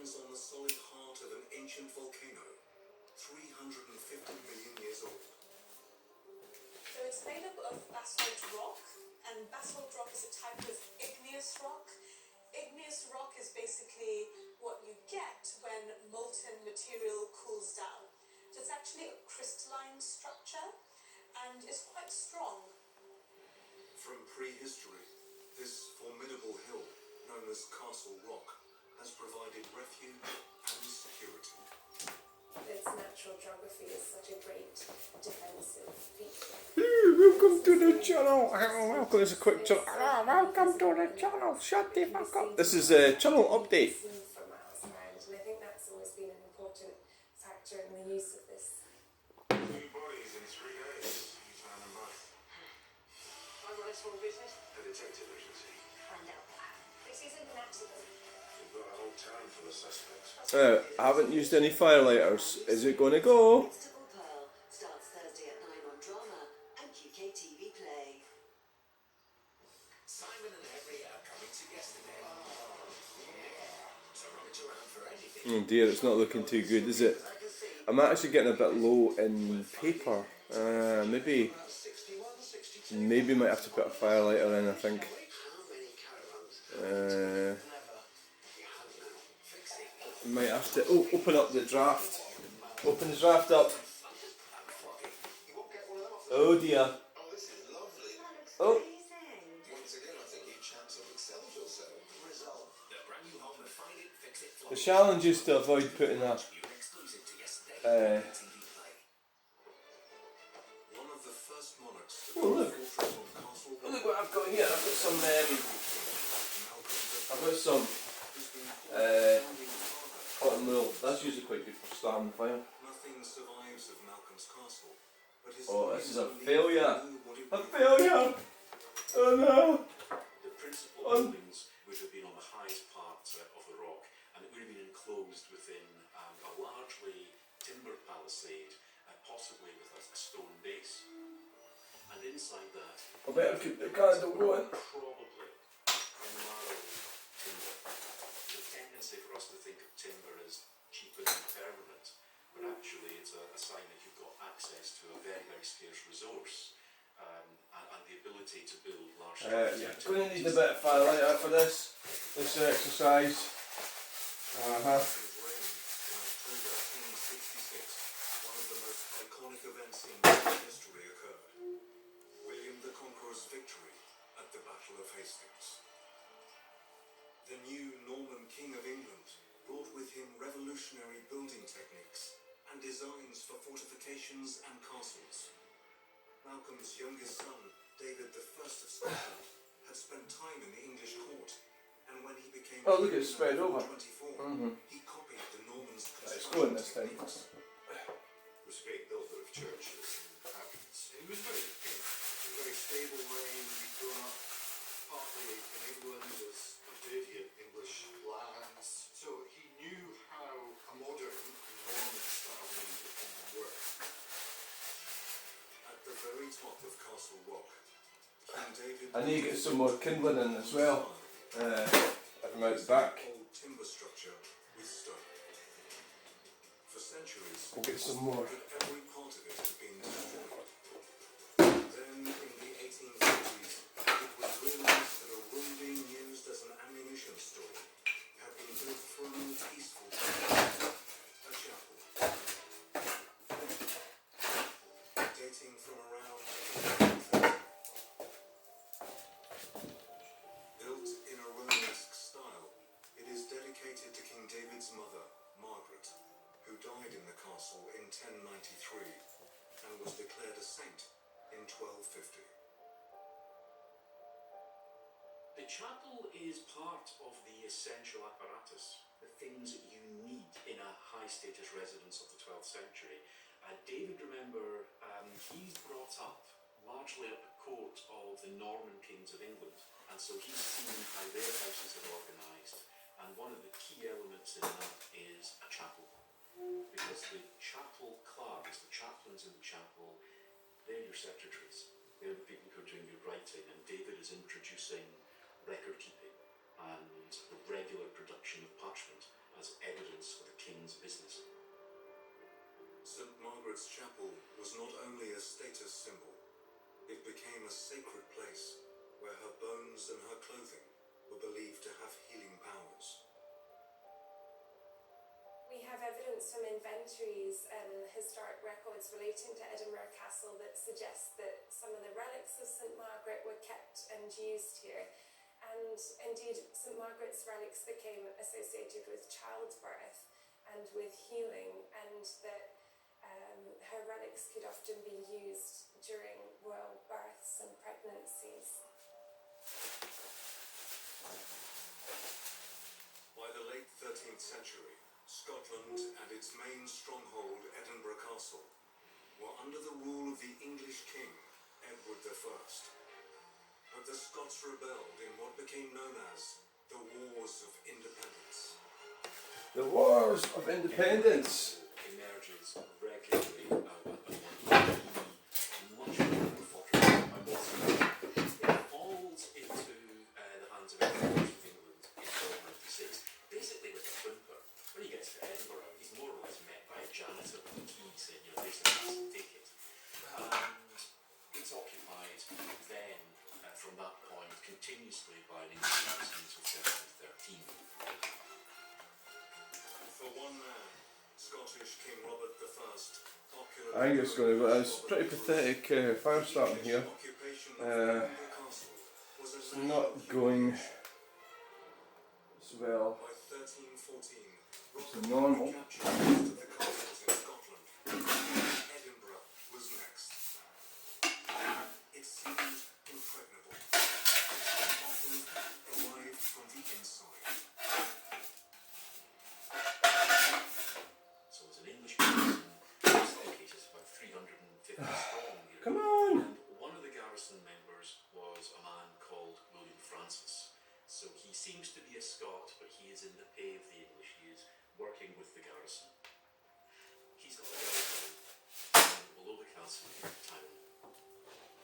stands on the solid heart of an ancient volcano, 350 million years old. So it's made up of basalt rock, and basalt rock is a type of igneous rock. Igneous rock is basically what you get when molten material cools down. So it's actually a crystalline structure and is quite strong. From prehistory, this formidable hill, known as Castle Rock, has provided refuge and security. Its natural geography is such a great defensive feature. Welcome to the channel. Welcome. This is a quick channel. Welcome to the channel. Shut the fuck up. This is a channel update. For miles around, and I think that's always been an important factor in the use of this. 2 bodies in 3 days. You found them both. I run a small business. A detective agency. Find out what happened. This isn't an accident. We've got a whole town full of suspects. I haven't used any firelighters. Is it going to go? Constable Pearl starts Thursday at 9 on Drama and UK TV Play. Simon and Henry are coming to yesterday. So rummage around for anything. Oh dear, it's not looking too good, is it? I'm actually getting a bit low in paper. Maybe might have to put a firelighter in, I think. Might have to open up the draft. Open the draft up. Oh dear. Oh, this is lovely. Oh. Once again, I think you chaps have excelled yourself. Result. The brand new home, find it, fix it, The challenge is to avoid putting a exclusive to yesterday. TV Play. One of the first monarchs to Oh, look. fortress on Castle Rock. look what I've got here. I've got some cotton wool. That's usually quite good for starting fire. Nothing survives of Malcolm's castle, but his Oh, this is a family failure. knew what it A would be. failure! Oh no! The principal Um. buildings would have been on the highest part of the rock, and it would have been enclosed within a largely timber palisade, possibly with a stone base. And inside that, I better keep the candle going. probably primarily timber. There's a tendency for us to think of timber as cheap and impermanent, but actually it's a sign that you've got access to a very, very scarce resource, and the ability to build large Going to need a bit of firelighter for this exercise. His reign in October 1066, one of the most iconic events in British history occurred. William the Conqueror's victory at the Battle of Hastings. The new Norman King of England brought with him revolutionary building techniques and designs for fortifications and castles. Malcolm's youngest son, David I of Scotland, had spent time in the English court, and when he became Oh, look, king it's in spread over. 1224, he copied the Normans' It's going this time. techniques. He was a great builder of churches and abbeys. He was a very stable reign. He'd grown up partly in England as did he had English lands, so he knew how a modern Norman-style English worked. At the very top of Castle Rock, King David. I need to get some more kindling in as well. I'm out the back. Old timber structure with stone. For centuries, We'll get some more. every part of it had been destroyed. Then, in the 1830s, it was realized that a room being used as an ammunition store had been built for a more peaceful purpose, a chapel. Dating from around 1830. Built in a Romanesque style, it is dedicated to King David's mother, Margaret, who died in the castle in 1093 and was declared a saint in 1250. The chapel is part of the essential apparatus, the things that you need in a high-status residence of the 12th century. David, remember, he's brought up largely at the court of the Norman kings of England, and so he's seen how their houses are organised, and one of the key elements in that is a chapel. Because the chapel clerks, the chaplains in the chapel, they're your secretaries. They're the people who are doing your writing, and David is introducing record keeping and the regular production of parchment as evidence Margaret's chapel was not only a status symbol, it became a sacred place where her bones and her clothing were believed to have healing powers. We have evidence from inventories and historic records relating to Edinburgh Castle that suggest that some of the relics of St Margaret were kept and used here. And indeed, St Margaret's relics became associated with childbirth and with healing, and that her relics could often be used during royal births and pregnancies. By the late 13th century, Scotland and its main stronghold, Edinburgh Castle, were under the rule of the English king, Edward I. But the Scots rebelled in what became known as the Wars of Independence. The Wars of Independence. Emerges regularly much more fortress by Watson. It falls into the hands of Edward of England in 1296, basically with a whimper. When he gets to Edinburgh, he's more or less met by a janitor with a key saying, you know, there's the pass and take it. And it's occupied then, from that point, continuously by an English garrison until 1713. For one man, Scottish King Robert I, popular I think it's going to go. It's pretty pathetic fire starting here. occupation of Edinburgh Castle was a It's not going as well By 1314, as normal. captured most of the castles in Scotland. Edinburgh was next. It seemed impregnable. Often arrived from the inside. So it's an English garrison, it's located about 350 strong here. Come on! And one of the garrison members was a man called William Francis. So he seems to be a Scot, but he is in the pay of the English. He is working with the garrison. He's got a girlfriend below the castle in the town.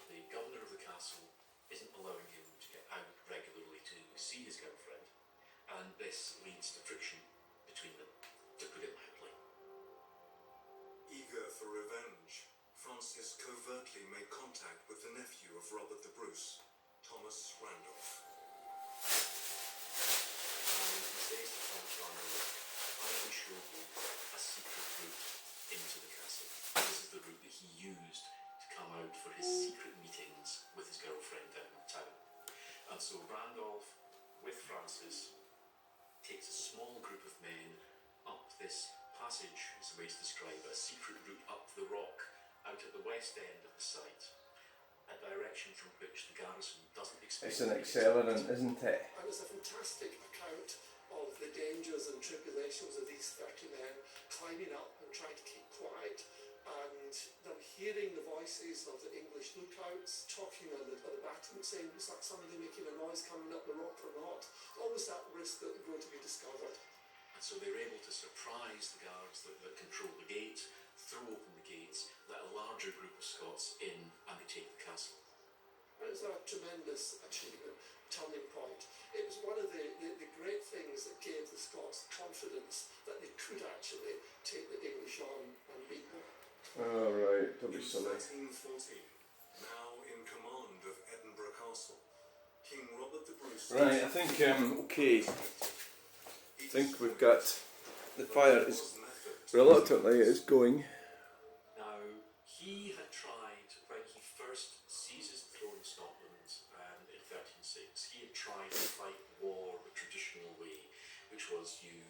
The governor of the castle isn't allowing him to get out regularly to see his girlfriend, and this leads to friction between them, to put it mildly. Eager for revenge, Francis covertly made contact with the nephew of Robert the Bruce, Thomas Randolph. And he says to Thomas Randolph, I can show you a secret route into the castle. This is the route that he used to come out for his secret meetings with his girlfriend down in town. And so Randolph, with Francis, takes a small group of men up this passage, is the way to describe it, a secret route up the rock, out at the west end of the site, a direction from which the garrison doesn't expect. It's an accelerant, isn't it? And it's a fantastic account of the dangers and tribulations of these 30 men climbing up and trying to keep quiet, and them hearing the voices of the English lookouts talking on the battlement, saying, was that somebody making a noise coming up the rock or not? Always that risk that they're going to be discovered. And so they're able to surprise the guards that control the gate, throw open the gates, let a larger group of Scots in, and they take the castle. And it's a tremendous achievement, turning point. It was one of the great things that gave the Scots confidence that they could actually take the English on and beat them. Alright, don't be In silly. 1314, now in command of Edinburgh Castle, King Robert the Bruce. Right, I think, okay. I think we've got the fire is reluctantly is going. Now, he had tried, when he first seizes the throne of Scotland in 1306, he had tried to fight war the traditional way, which was you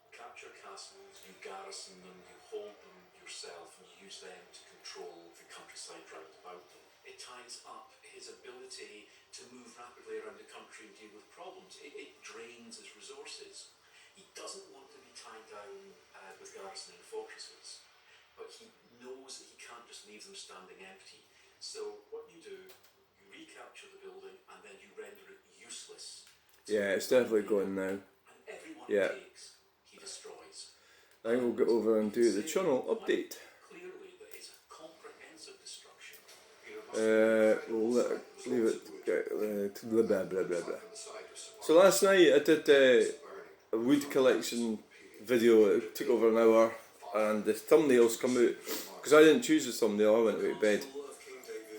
capture castles, you garrison them, you hold them yourself, and you use them to control the countryside round about them. It ties up his ability to move rapidly around the country and deal with problems. It drains his resources. He doesn't want to be tied down with garrison and fortresses, but he knows that he can't just leave them standing empty. So what you do, you recapture the building and then you render it useless. Yeah, it's definitely going now. And everyone Yeah. he takes, he destroys. I think we'll get over and do the Chunel update. Clearly that it's a comprehensive destruction. We'll leave it. Blah blah blah blah blah. So last night I did a wood collection video. It took over an hour. and the thumbnails come out, because I didn't choose the thumbnail, I went out of bed.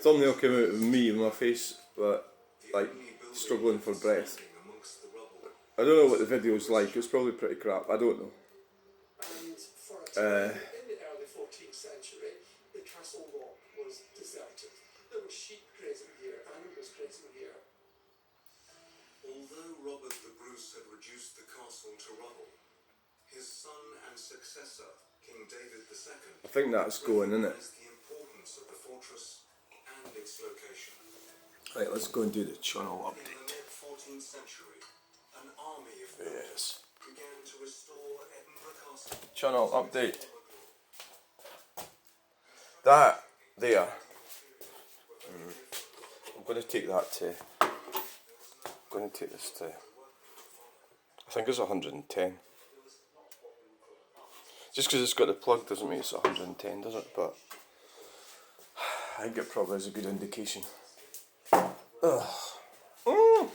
Thumbnail came out of me with my face, but like struggling for breath. I don't know what the video's like, it's probably pretty crap, I don't know. And for a time, in the early 14th century, the castle walk was deserted. There were sheep grazing here, animals grazing here. Although Robert the Bruce had reduced the castle to rubble, his son and successor, King David II, I think that's going, isn't it? recognized the importance of the fortress and its location. Right, let's go and do the Chunel In the update. mid-14th century, an army of Yes. began to restore Edinburgh Castle. Chunel update. That there. I'm going to take that to. I'm going to take this to. I think it's 110. Just because it's got the plug doesn't mean it's 110, does it? But I think it probably is a good indication. Ugh. So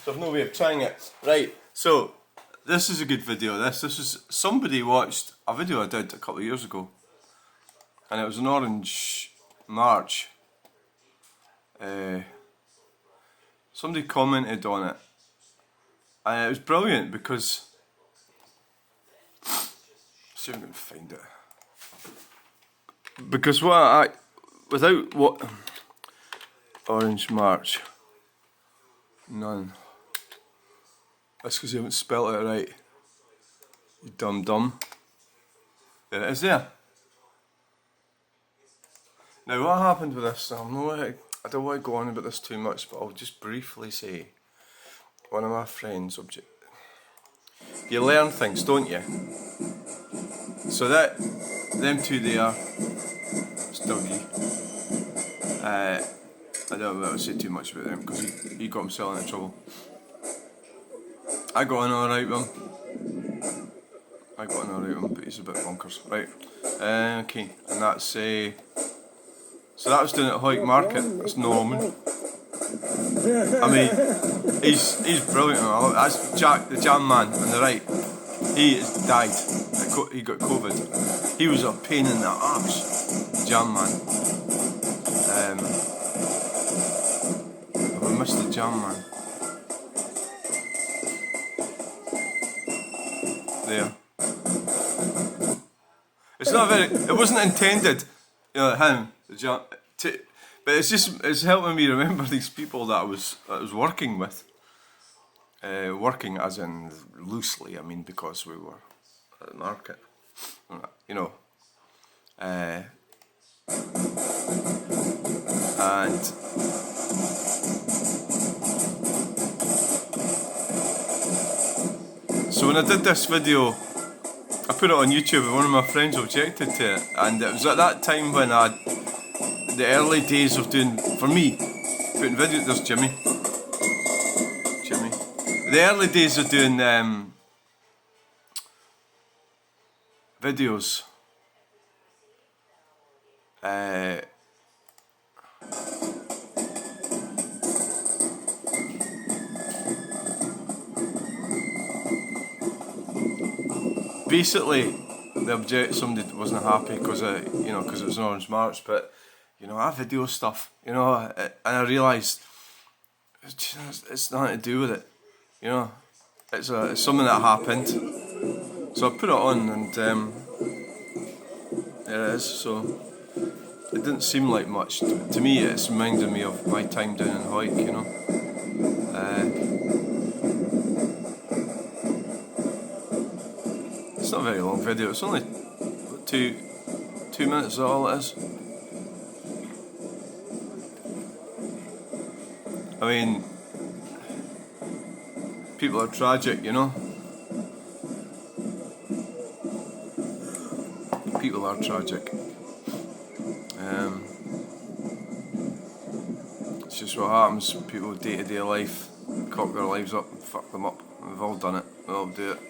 I've no way of trying it. Right, so this is a good video. This is somebody watched a video I did a couple of years ago, and it was an Orange March. Somebody commented on it, and it was brilliant because. See if I can find it. Because without what Orange March, none. That's because you haven't spelt it right. You dumb. There it is there. Now what happened with this? I don't want to go on about this too much, but I'll just briefly say one of my friends. You learn things, don't you? So them two there, Stuggy. I don't want to say too much about them because he got himself into trouble. I got on alright with him. But he's a bit bonkers. Right, okay, and that's so that was doing at Hoyt Market. That's Norman. I mean, he's brilliant. That's Jack, the jam man on the right. He has died. He got COVID. He was a pain in the arse, the jam man. I missed the jam man. There. It's not very. It wasn't intended. You know, him, the jam. But it's helping me remember these people that I was working with. Working as in loosely, I mean, because we were at the market, you know, and so when I did this video, I put it on YouTube and one of my friends objected to it, and it was at that time when the early days of doing, for me, putting videos, there's Jimmy. The early days of doing videos, basically somebody wasn't happy because because it was an Orange March, but I video stuff, and I realised it's nothing to do with it. It's something that happened, so I put it on, and there it is. So it didn't seem like much to me. It's reminded me of my time down in Hoyt, It's not a very long video. It's only 2 minutes. Is all it is. I mean, people are tragic, People are tragic. It's just what happens. People day-to-day life cock their lives up and fuck them up. We've all done it. We all do it.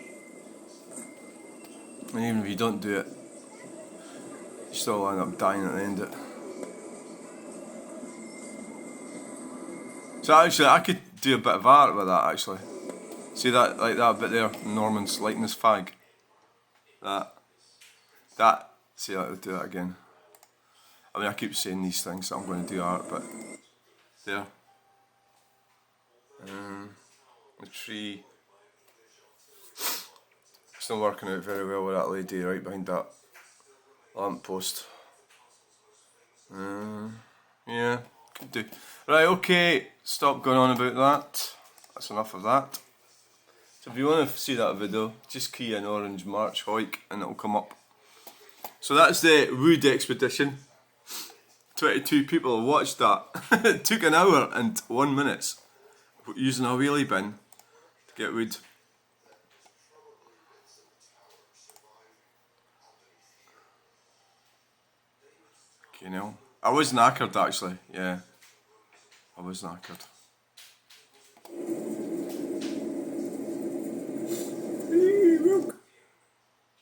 And even if you don't do it, you still end up dying at the end of it. So actually, I could do a bit of art with that, actually. See that, like that bit there, Norman's lighting his fag. That. That, see, I'll do that again. I mean, I keep saying these things that I'm going to do art, but there. The tree. It's not working out very well with that lady right behind that lamp post. Yeah, could do. Right, okay, stop going on about that. That's enough of that. So if you want to see that video, just key in Orange March Hoik and it'll come up. So that's the wood expedition. 22 people watched that. It took an hour and 1 minute using a wheelie bin to get wood. Chunel. I was knackered actually, yeah. I was knackered.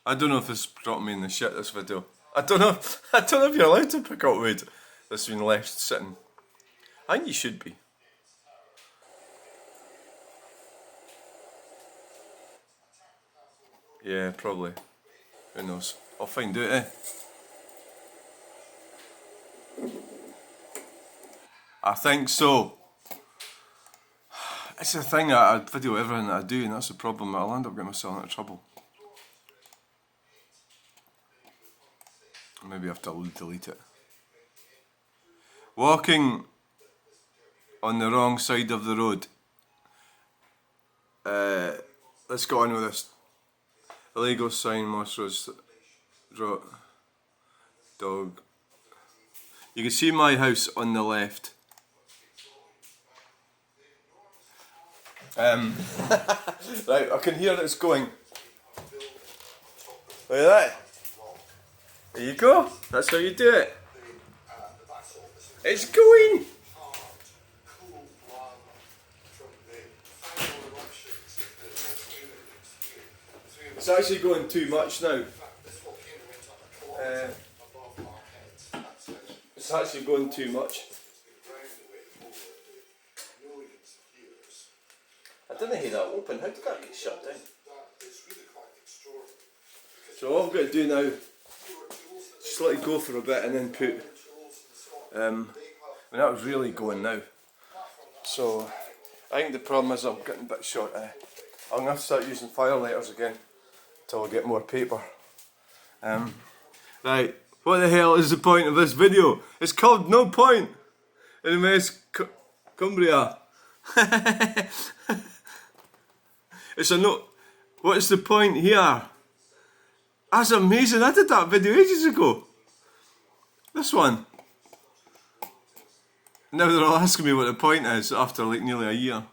I don't know if this dropped me in the shit, this video. I don't know if you're allowed to pick up wood that's been left sitting. I think you should be. Yeah, probably. Who knows? I'll find out, eh? I think so. It's the thing that I video everything that I do, and that's the problem. I'll end up getting myself into trouble. Maybe I have to delete it. Walking on the wrong side of the road. Let's go on with this. Illegal sign, Moss Road. Dog. You can see my house on the left. Right, I can hear it's going. Look at that. There you go. That's how you do it. It's going. It's actually going too much now. It's actually going too much. I didn't hear that open. How did that get shut down? So all I've got to do now, just let it go for a bit and then put. I mean, that was really going now. So I think the problem is I'm getting a bit short. I'm going to have to start using firelighters again until I get more paper. Right, what the hell is the point of this video? It's called No Point in MS Cumbria. It's a no. What's the point here? That's amazing. I did that video ages ago. This one. Now they're all asking me what the point is after like nearly a year.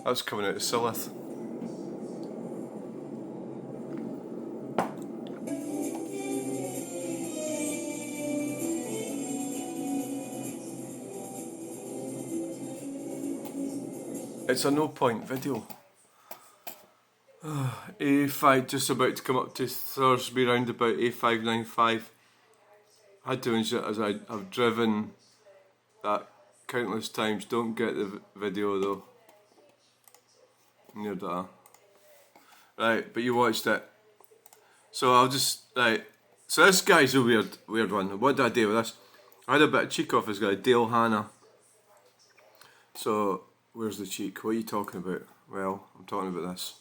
That's coming out of Silith. It's a no point video. A5 just about to come up to Thursby roundabout A595. I had to ensure as I've driven that countless times. Don't get the video though. Near that. Right, but you watched it. So I'll just right. So this guy's a weird one. What did I do with this? I had a bit of cheek off this guy, Dale Hanna. So where's the cheek? What are you talking about? Well, I'm talking about this.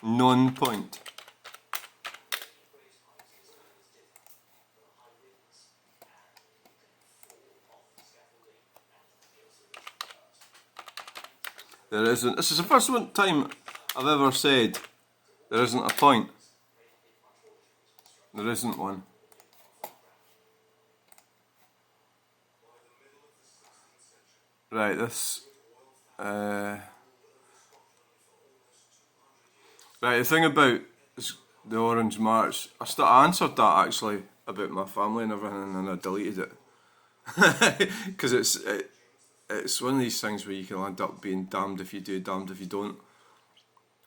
Non-point. There isn't. This is the first time I've ever said there isn't a point. There isn't one. Right, this. Right, the thing about the Orange March, I answered that actually about my family and everything, and I deleted it. because it's one of these things where you can end up being damned if you do, damned if you don't.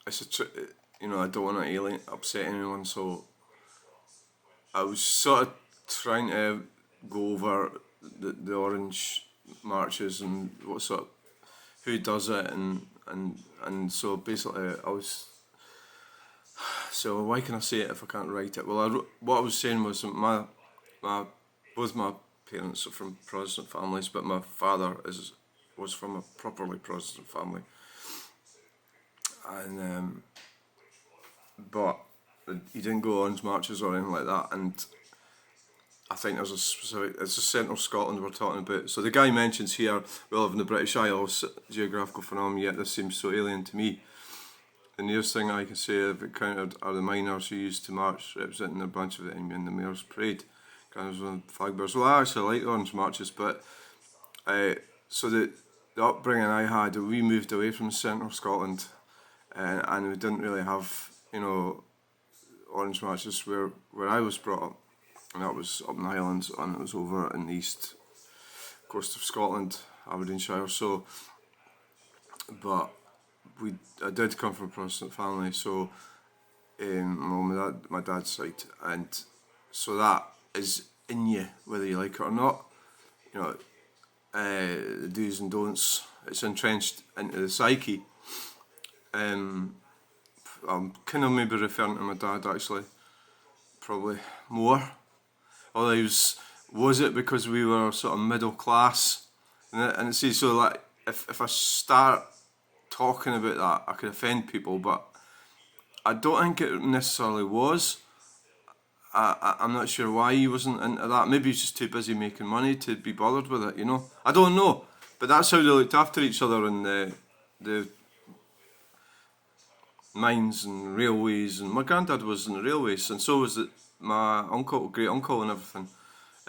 It's you know, I don't want to upset anyone, so I was sort of trying to go over the orange marches and what sort of, who does it, and so basically I was. So why can I say it if I can't write it? Well, what I was saying was that both my parents are from Protestant families, but my father was from a properly Protestant family, and but he didn't go orange marches or anything like that. And I think there's a specific, it's a central Scotland we're talking about. So the guy mentions here, we live in the British Isles, geographical phenomenon, yet this seems so alien to me. The nearest thing I can say I've encountered are the miners who used to march representing a bunch of the enemy in the Mayor's Parade. Gunners with flag bearers. Well, I actually like the orange marches, but so the upbringing I had, we moved away from central Scotland, and we didn't really have, you know, orange marches where I was brought up, and that was up in the Highlands, and it was over in the east coast of Scotland, Aberdeenshire. So, but I did come from a Protestant family, so well, my dad's side, and so that is in you whether you like it or not. You know, the do's and don'ts. It's entrenched into the psyche. I'm kind of maybe referring to my dad actually, probably more. Although was it because we were sort of middle class, and see, so like if I start talking about that, I could offend people, but I don't think it necessarily was. I'm not sure why he wasn't into that. Maybe he's just too busy making money to be bothered with it, you know. I don't know, but that's how they looked after each other in the mines and railways. And my granddad was in the railways, and so was my uncle, great uncle, and everything.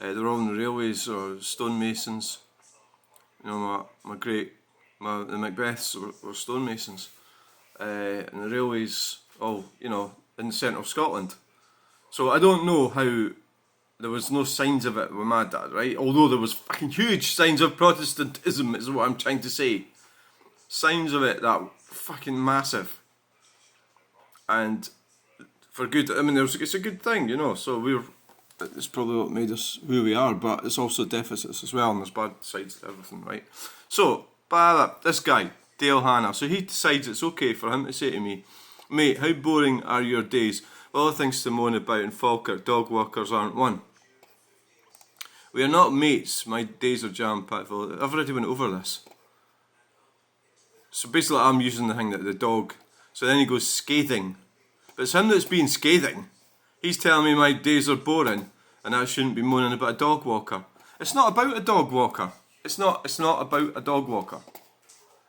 They were all in the railways or stonemasons. You know, the Macbeths were stonemasons, and the railways, all, you know, in the centre of Scotland. So I don't know how there was no signs of it with my dad, right? Although there was fucking huge signs of Protestantism, is what I'm trying to say. Signs of it that fucking massive. And for good, I mean, it's a good thing, you know. So it's probably what made us who we are, but it's also deficits as well, and there's bad sides to everything, right? So, this guy, Dale Hanna, so he decides it's okay for him to say to me, mate, how boring are your days? All the things to moan about in Falkirk, dog walkers aren't one. We are not mates, my days are jam-packed. I've already went over this. So basically I'm using the thing that the dog, so then he goes scathing. But it's him that's being scathing. He's telling me my days are boring and I shouldn't be moaning about a dog walker. It's not about a dog walker. It's not about a dog walker.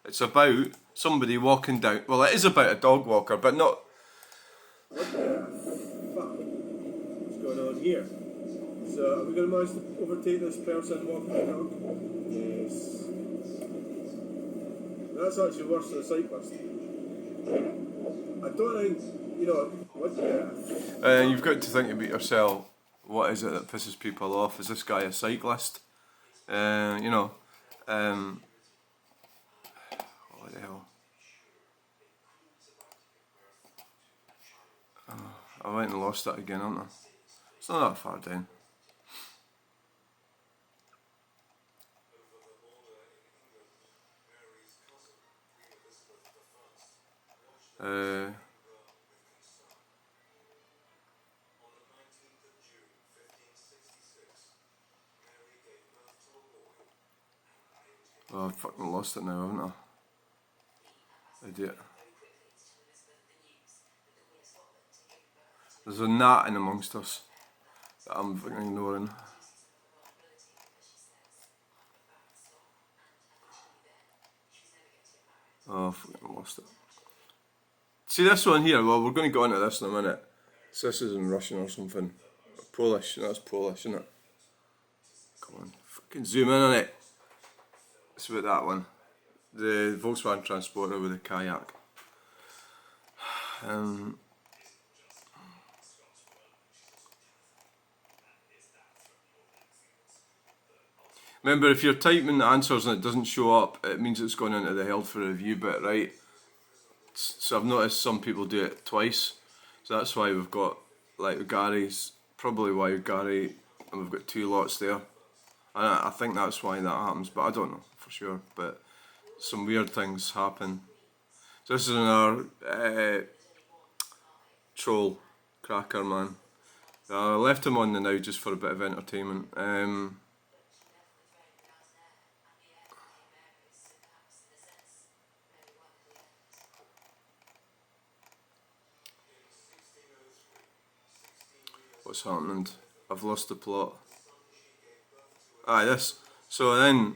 It's about somebody walking down, well, it is about a dog walker, but not... What the fuck is going on here? So, are we going to manage to overtake this person walking the dog? Yes. That's actually worse than a cyclist. I don't think, you know, what the... you've got to think about yourself, what is it that pisses people off? Is this guy a cyclist? You know, what the hell? I went and lost it again, haven't I? It's not that far down. Oh, I've fucking lost it now, haven't I? Idiot. There's a gnat in amongst us that I'm fucking ignoring. Oh, I've fucking lost it. See this one here, well, we're going to go into this in a minute. So this is in Russian or something. Polish, that's Polish, isn't it? Come on, fucking zoom in on it. It's about that one. The Volkswagen Transporter with a kayak. Remember, if you're typing the answers and it doesn't show up, it means it's gone into the held for review bit, right? So I've noticed some people do it twice. So that's why we've got, like, Gary's, probably why Gary, and we've got 2 lots there. And I think that's why that happens, but I don't know for sure. But some weird things happen. So this is another troll cracker, man. I left him on the now just for a bit of entertainment. What's happened? I've lost the plot. Aye, this. So then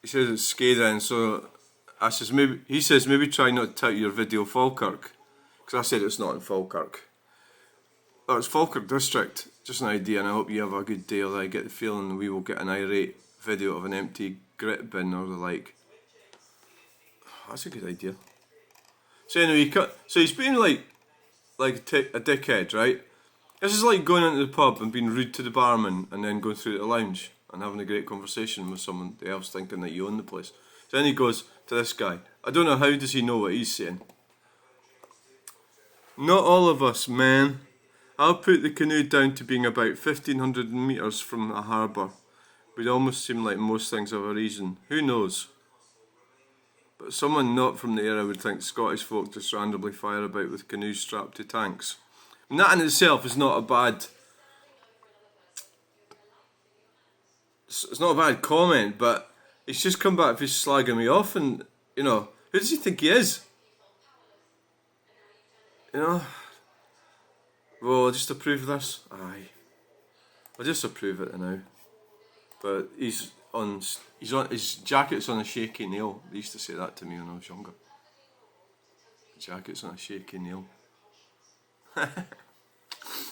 he says it's scathing. So I says he says maybe try not to tout your video Falkirk, because I said it's not in Falkirk. Oh, it's Falkirk District. Just an idea, and I hope you have a good day. Or I get the feeling we will get an irate video of an empty grit bin or the like. That's a good idea. So anyway, so he's been like a dickhead, right? This is like going into the pub and being rude to the barman and then going through the lounge and having a great conversation with someone else thinking that you own the place. So then he goes to this guy. I don't know, how does he know what he's saying? Not all of us, man. I'll put the canoe down to being about 1,500 metres from a harbour. Would almost seem like most things have a reason. Who knows? But someone not from the area would think Scottish folk just randomly fire about with canoes strapped to tanks. And that in itself is not a bad... It's not a bad comment, but he's just come back for slagging me off and, you know, who does he think he is? You know? Well, I'll just approve this? Aye. I'll just approve it now. But his jacket's on a shaky nail. They used to say that to me when I was younger. Jacket's on a shaky nail.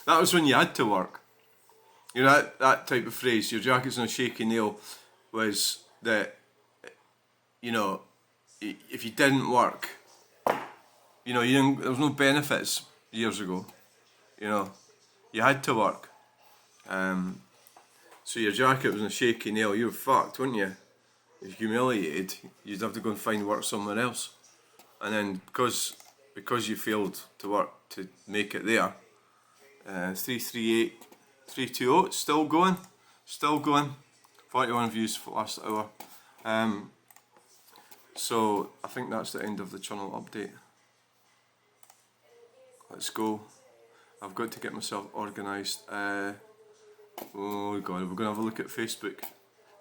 That was when you had to work. You know, that type of phrase, your jacket's on a shaky nail, was that, you know, if you didn't work, you know, there was no benefits years ago. You know, you had to work. So your jacket was on a shaky nail, you were fucked, wouldn't you? You're humiliated, you'd have to go and find work somewhere else. And then because you failed to work to make it there, 338 320, it's still going. 41 views for last hour. So I think that's the end of the Chunel update. Let's go. I've got to get myself organised. Oh god, we're gonna have a look at Facebook.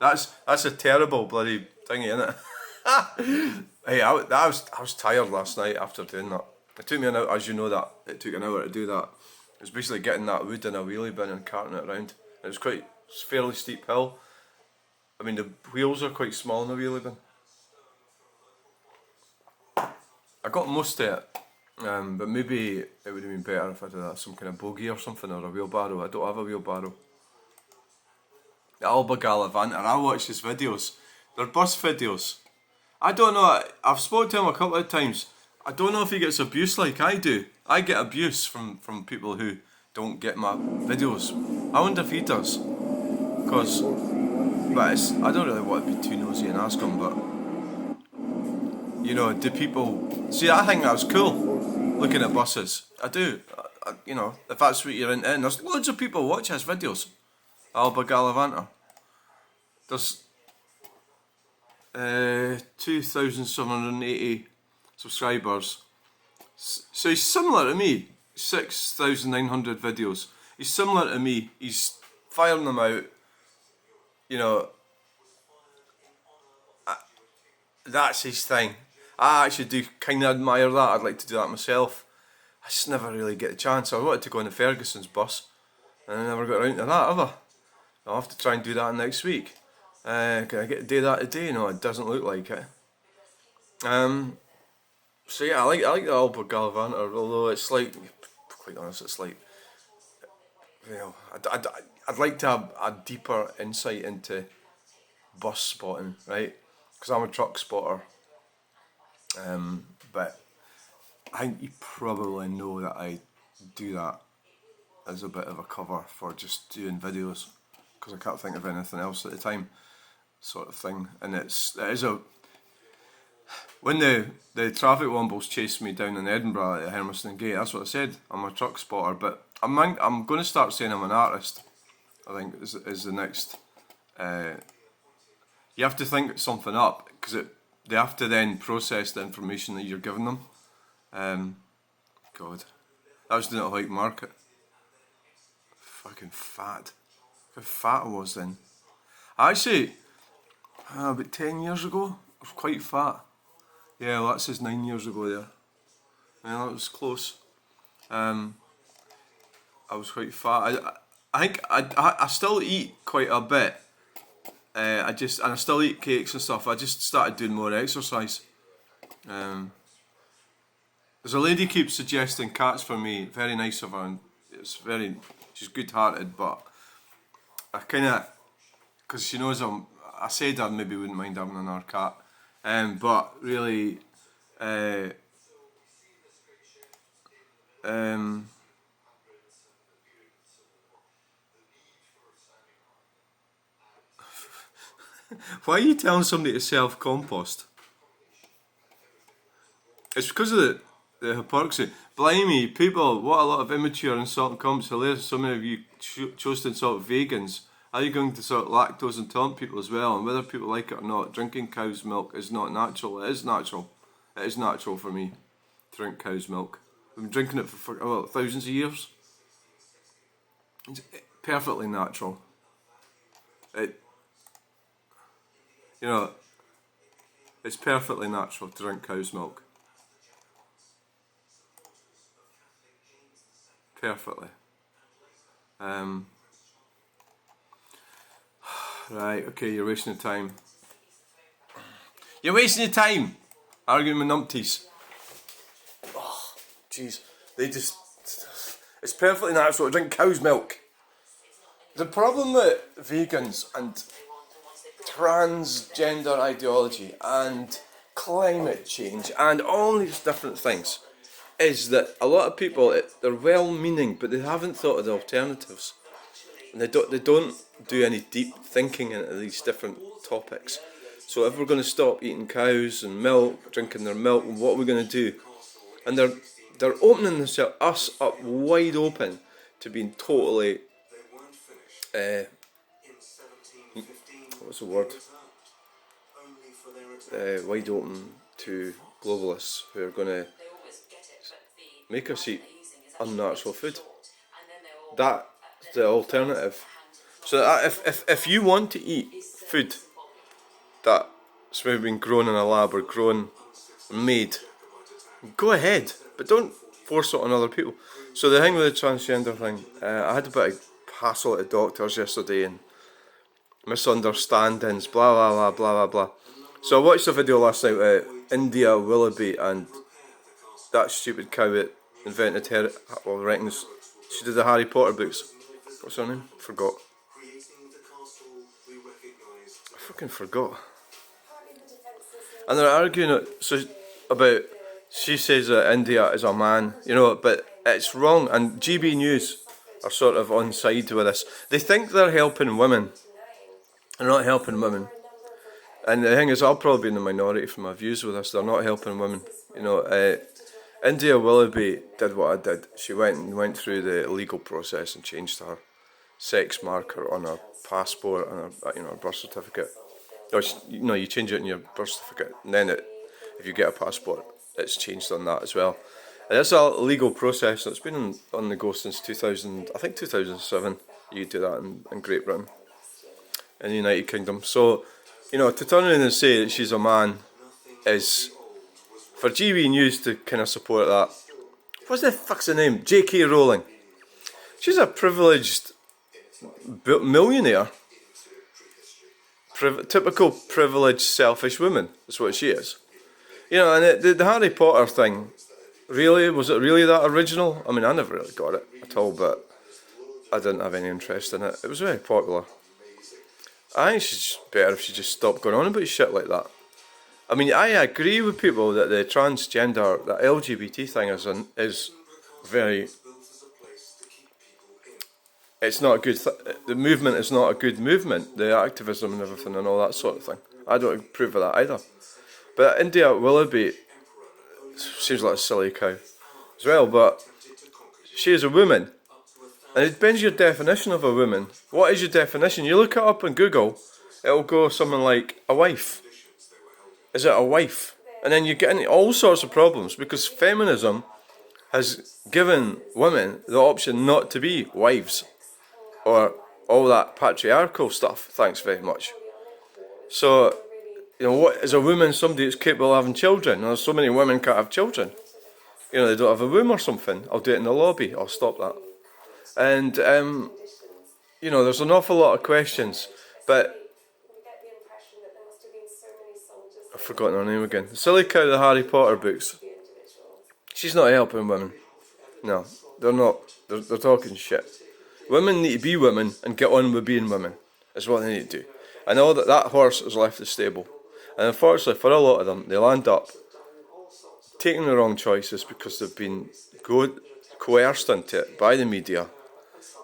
That's a terrible bloody thingy, isn't it? Hey, I was tired last night after doing that. It took me an hour, as you know that it took an hour to do that. It was basically getting that wood in a wheelie bin and carting it around. It was fairly steep hill. I mean, the wheels are quite small in the wheelie bin. I got most of it, but maybe it would have been better if I did some kind of bogey or something, or a wheelbarrow. I don't have a wheelbarrow. The Alba Galavanter, I watch his videos. They're bus videos. I don't know, I've spoken to him a couple of times. I don't know if he gets abuse like I do. I get abuse from people who don't get my videos. I wonder if he does. I don't really want to be too nosy and ask him, but you know, do people see? I think that's cool, looking at buses. I do. You know, if that's what you're into, and there's loads of people watch his videos. Alba Galavanter. There's 2,780 subscribers. So he's similar to me. 6,900 videos. He's similar to me. He's firing them out. You know, that's his thing. I actually do kind of admire that. I'd like to do that myself. I just never really get a chance. I wanted to go on the Ferguson's bus, and I never got around to that ever. I'll have to try and do that next week. Can I get to do that today? No, it doesn't look like it. So yeah, I like the Alba Galavanter, although it's like, quite honest, it's like, you know, I'd like to have a deeper insight into bus spotting, right? Because I'm a truck spotter. But I think you probably know that I do that as a bit of a cover for just doing videos. because I can't think of anything else at the time, sort of thing. And it is a, when the traffic wombles chased me down in Edinburgh at Hermiston Gate, that's what I said. I'm a truck spotter, but I'm going to start saying I'm an artist. I think is the next. You have to think something up because they have to then process the information that you're giving them. God, I was doing it like market. Fucking fat. How fat I was then. Actually, about 10 years ago, I was quite fat. Yeah, well, that says 9 years ago there. Yeah, that was close. I was quite fat. I think I still eat quite a bit. And I still eat cakes and stuff. I just started doing more exercise. There's a lady keeps suggesting cats for me. Very nice of her, and she's good-hearted. But I kind of, because she knows I said I maybe wouldn't mind having another cat. But really, why are you telling somebody to self-compost? It's because of the hypocrisy. Blimey, people, what a lot of immature insulting comments. Hilarious, so many of you chose to insult vegans. Are you going to sort of lactose intolerant people as well? And whether people like it or not, drinking cow's milk is not natural. It is natural. It is natural for me to drink cow's milk. I've been drinking it for thousands of years. It's perfectly natural. It's perfectly natural to drink cow's milk. Perfectly. Right, okay, you're wasting your time. You're wasting your time arguing with numpties. Oh, jeez. It's perfectly natural to drink cow's milk. The problem with vegans and transgender ideology and climate change and all these different things is that a lot of people, they're well-meaning, but they haven't thought of the alternatives. And they don't do any deep thinking into these different topics. So if we're going to stop eating cows and milk, drinking their milk, what are we going to do? And they're opening us up wide open to being totally, what's the word? Wide open to globalists who are going to make us eat unnatural food. That's the alternative. So if you want to eat food that's maybe been grown in a lab or grown, made, go ahead, but don't force it on other people. So the thing with the transgender thing, I had a bit of hassle at the doctors yesterday and misunderstandings, blah blah blah blah blah blah. So I watched a video last night with India Willoughby and that stupid cow that invented reckons she did the Harry Potter books. What's her name? Forgot. I fucking forgot. And they're arguing about, she says that India is a man, but it's wrong, and GB News are sort of on side with this. They think they're helping women. They're not helping women. And the thing is, I'll probably be in the minority for my views with this. They're not helping women. India Willoughby did what I did. She went through the legal process and changed her sex marker on her passport and her birth certificate. You change it in your birth certificate, and then if you get a passport, it's changed on that as well. And it's a legal process that's been on the go since 2007. You do that in Great Britain, in the United Kingdom. So, to turn around and say that she's a man is, for GB News to kind of support that. What's the fuck's the name? J.K. Rowling. She's a privileged millionaire. Typical privileged, selfish woman. That's what she is. And the Harry Potter thing, was it really that original? I mean, I never really got it at all, but I didn't have any interest in it. It was very popular. I think she's better if she just stopped going on about shit like that. I mean, I agree with people that the transgender, the LGBT thing is very it's not a good. The movement is not a good movement. The activism and everything and all that sort of thing. I don't approve of that either. But India Willoughby seems like a silly cow as well. But she is a woman, and it depends your definition of a woman. What is your definition? You look it up on Google, it'll go something like a wife. Is it a wife? And then you get into all sorts of problems because feminism has given women the option not to be wives or all that patriarchal stuff. Thanks very much. So, you know, what is a woman? Somebody that's capable of having children. There's so many women can't have children. You know, they don't have a womb or something. I'll do it in the lobby. I'll stop that. And you know, there's an awful lot of questions, but I've forgotten her name again. The silly cow of the Harry Potter books. She's not helping women. No, they're not. They're talking shit. Women need to be women and get on with being women. Is what they need to do. I know that horse has left the stable, and unfortunately for a lot of them, they land up taking the wrong choices because they've been coerced into it by the media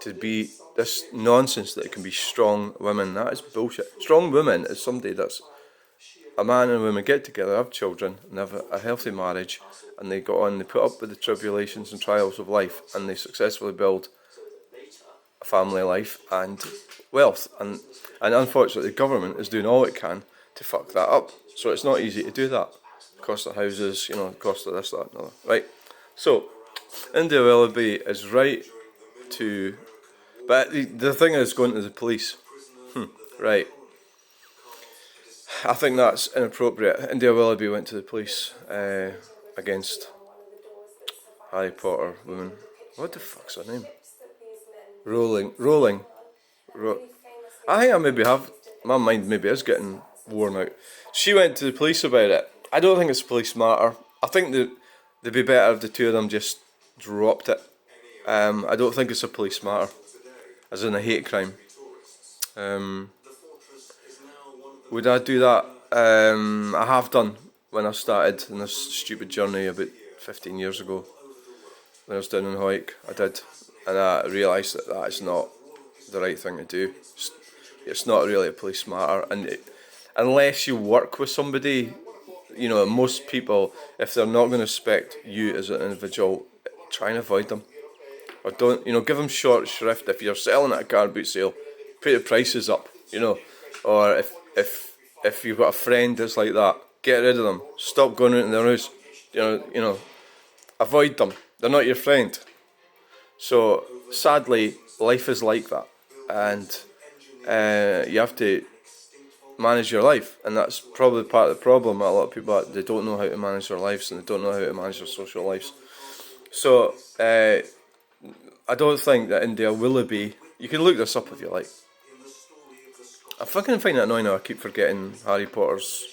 to be this nonsense that it can be strong women. That is bullshit. Strong women is somebody that's a man and a woman get together, have children, and have a healthy marriage, and they go on, they put up with the tribulations and trials of life, and they successfully build a family life and wealth. And unfortunately, the government is doing all it can to fuck that up. So it's not easy to do that. Cost of houses, you know, cost of this, that, and other. Right. So India Willoughby is right to, but the thing is going to the police. Right. I think that's inappropriate. India Willoughby went to the police against Harry Potter woman. What the fuck's her name? Rowling. I think I maybe have. My mind maybe is getting worn out. She went to the police about it. I don't think it's a police matter. I think that they'd be better if the two of them just dropped it. I don't think it's a police matter, as in a hate crime. Would I do that? I have done when I started in this stupid journey about 15 years ago. When I was down in Hoyk, I did. And I realised that that is not the right thing to do. It's not really a police matter. And unless you work with somebody, you know, most people, if they're not going to respect you as an individual, try and avoid them. Or don't, you know, give them short shrift. If you're selling at a car boot sale, put the prices up, you know. Or if you've got a friend that's like that, get rid of them. Stop going out in their house. You know, avoid them. They're not your friend. So sadly, life is like that, and you have to manage your life, and that's probably part of the problem. A lot of people, they don't know how to manage their lives, and they don't know how to manage their social lives. So I don't think that India Willoughby. You can look this up if you like. I fucking find it annoying how I keep forgetting Harry Potter's,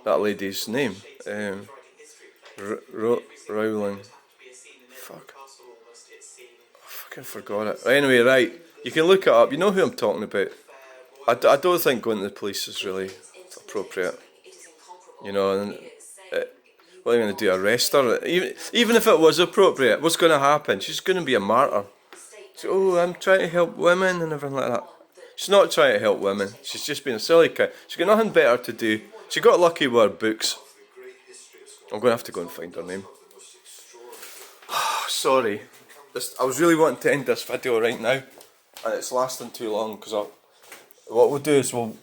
that lady's name. Rowling. Fuck. I fucking forgot it. Anyway, right. You can look it up. You know who I'm talking about. I don't think going to the police is really appropriate. You know, and what are you going to do? Arrest her? Even if it was appropriate, what's going to happen? She's going to be a martyr. So, I'm trying to help women and everything like that. She's not trying to help women. She's just being a silly kid. She's got nothing better to do. She got lucky with her books. I'm going to have to go and find her name. Sorry. I was really wanting to end this video right now, and it's lasting too long because what we'll do is we'll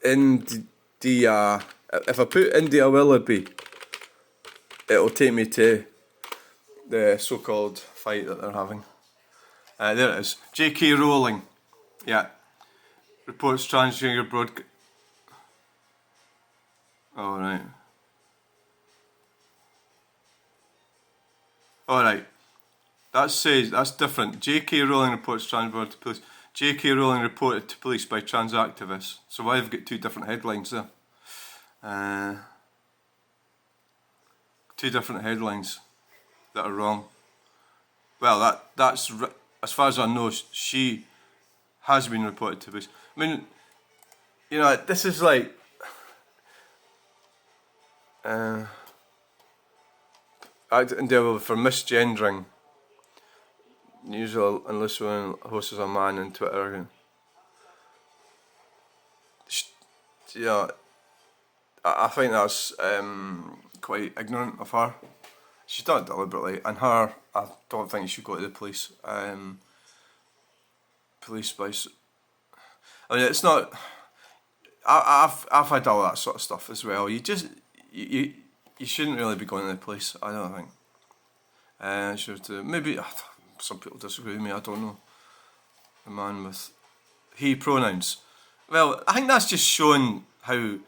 if I put India Willoughby, it'll take me to the so-called fight that they're having. There it is. J.K. Rowling. Yeah. Reports transgender broadcast. Alright. Alright. That says, that's different. J.K. Rowling reports transgender to police. J.K. Rowling reported to police by trans activists. So why have we got two different headlines there? Two different headlines that are wrong. Well, that's as far as I know, she has been reported to police. I mean, you know, this is like India Willoughby for misgendering. Usual unless when host is a man on Twitter. Yeah, I think that's quite ignorant of her. She's done it deliberately, and her, I don't think she should go to the police. Police spice. I mean, it's not. I've had all that sort of stuff as well. You shouldn't really be going to the police. I don't think. Maybe some people disagree with me. I don't know. The man with he pronouns. Well, I think that's just showing how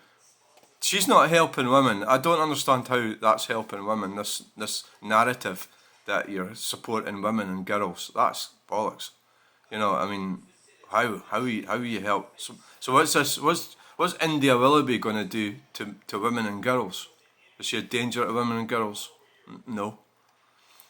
she's not helping women. I don't understand how that's helping women. This narrative that you're supporting women and girls. That's bollocks. You know, I mean, how you help? So what's this? What's India Willoughby going to do to women and girls? Is she a danger to women and girls? No.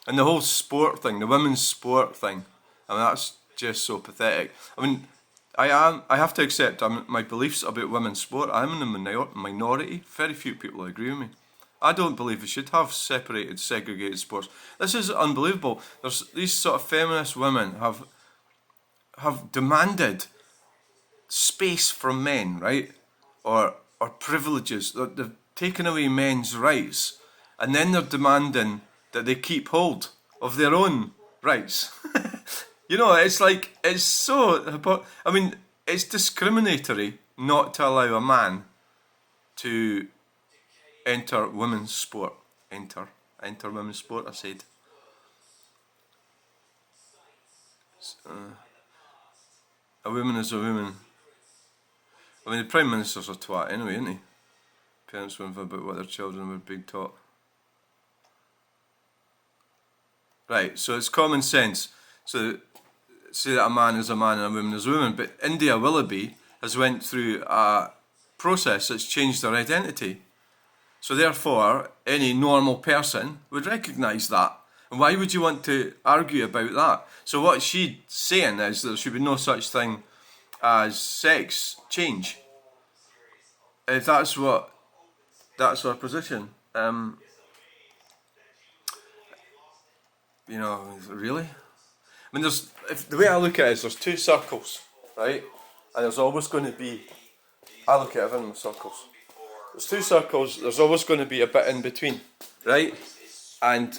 And the whole sport thing, the women's sport thing, I mean, that's just so pathetic. I mean, I have to accept my beliefs about women's sport. I'm in the minority. Very few people agree with me. I don't believe we should have separated, segregated sports. This is unbelievable. There's these sort of feminist women have demanded space from men, right? Or privileges. They've taken away men's rights, and then they're demanding that they keep hold of their own rights. You know, it's like, it's so, I mean, it's discriminatory not to allow a man to enter women's sport. Enter women's sport, I said. A woman is a woman. I mean, the Prime Minister's a twat anyway, isn't he? Parents went about what their children were being taught. Right, so it's common sense. So say that a man is a man and a woman is a woman, but India Willoughby has went through a process that's changed her identity. So therefore, any normal person would recognise that. And why would you want to argue about that? So what she's saying is there should be no such thing as sex change. If that's her position. You know, really? I mean, the way I look at it is there's two circles, right? And there's always going to be, I look at everything in circles. There's two circles, there's always going to be a bit in between, right? And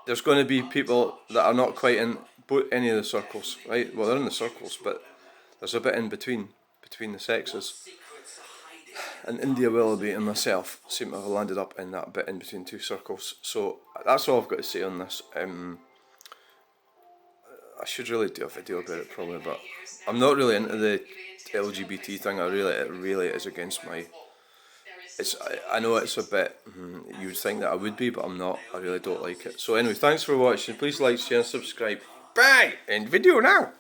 there's going to be people that are not quite in any of the circles, right? Well, they're in the circles, but there's a bit in between the sexes. And India Willoughby and myself seem to have landed up in that bit in between two circles. So that's all I've got to say on this. I should really do a video about it probably, but I'm not really into the LGBT thing. It really is against my. I know it's a bit. You would think that I would be, but I'm not. I really don't like it. So anyway, thanks for watching. Please like, share, and subscribe. Bye. End video now.